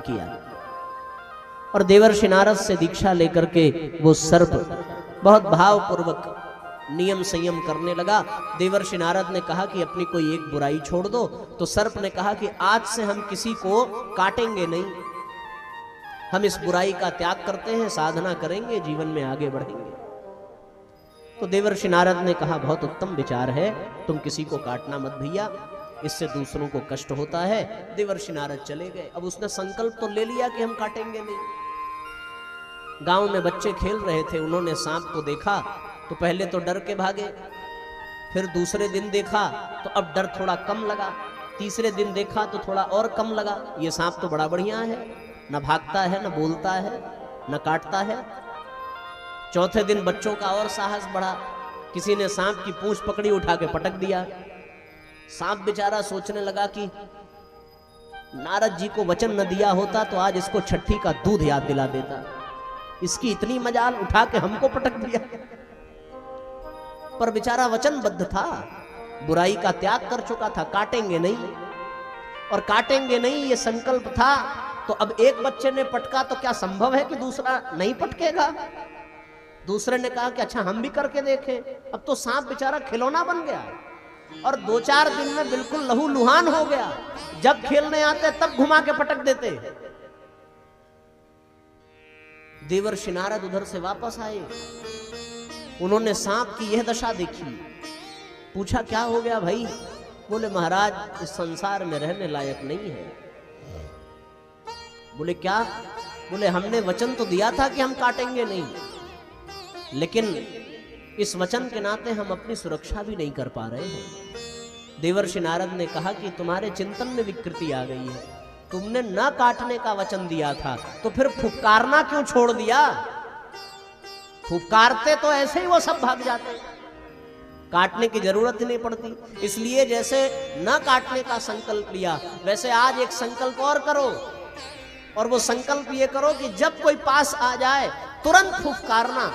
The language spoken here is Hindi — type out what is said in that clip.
किया और देवर्षि नारद से दीक्षा लेकर के वो सर्प बहुत भावपूर्वक नियम संयम करने लगा। देवर्षि नारद ने कहा कि अपनी कोई एक बुराई छोड़ दो, तो सर्प ने कहा कि आज से हम किसी को काटेंगे नहीं, हम इस बुराई का त्याग करते हैं, साधना करेंगे, जीवन में आगे बढ़ेंगे। तो देवर्षि नारद ने कहा बहुत उत्तम विचार है, तुम किसी को काटना मत भैया, इससे दूसरों को कष्ट होता है। देवर्षि नारद चले गए। अब उसने संकल्प तो ले लिया कि हम काटेंगे नहीं। गांव में बच्चे खेल रहे थे, उन्होंने सांप को देखा तो पहले तो डर के भागे, फिर दूसरे दिन देखा तो अब डर थोड़ा कम लगा, तीसरे दिन देखा तो थोड़ा और कम लगा, ये सांप तो बड़ा बढ़िया है, न भागता है, न बोलता है, न काटता है। चौथे दिन बच्चों का और साहस बढ़ा, किसी ने सांप की पूंछ पकड़ी, उठा के पटक दिया। सांप बेचारा सोचने लगा कि नारद जी को वचन न दिया होता तो आज इसको छठी का दूध याद दिला देता, इसकी इतनी मजाल, उठा के हमको पटक दिया। पर बेचारा वचनबद्ध था, बुराई का त्याग कर चुका था, काटेंगे नहीं, और काटेंगे नहीं ये संकल्प था। तो अब एक बच्चे ने पटका तो क्या संभव है कि दूसरा नहीं पटकेगा? दूसरे ने कहा कि अच्छा हम भी करके देखें। अब तो सांप बेचारा खिलौना बन गया और 2-4 दिन में बिल्कुल लहू लुहान हो गया। जब खेलने आते तब घुमा के पटक देते। देवर्षि नारद उधर से वापस आए, उन्होंने सांप की यह दशा देखी, पूछा क्या हो गया भाई? बोले महाराज इस संसार में रहने लायक नहीं है। बोले क्या? बोले हमने वचन तो दिया था कि हम काटेंगे नहीं, लेकिन इस वचन के नाते हम अपनी सुरक्षा भी नहीं कर पा रहे हैं। देवर्षि नारद ने कहा कि तुम्हारे चिंतन में विकृति आ गई है, तुमने न काटने का वचन दिया था तो फिर फुफकारना क्यों छोड़ दिया? फुफकारते तो ऐसे ही वो सब भाग जाते, काटने की जरूरत ही नहीं पड़ती। इसलिए जैसे न काटने का संकल्प लिया, वैसे आज एक संकल्प और करो, और वो संकल्प ये करो कि जब कोई पास आ जाए तुरंत फुफकारना,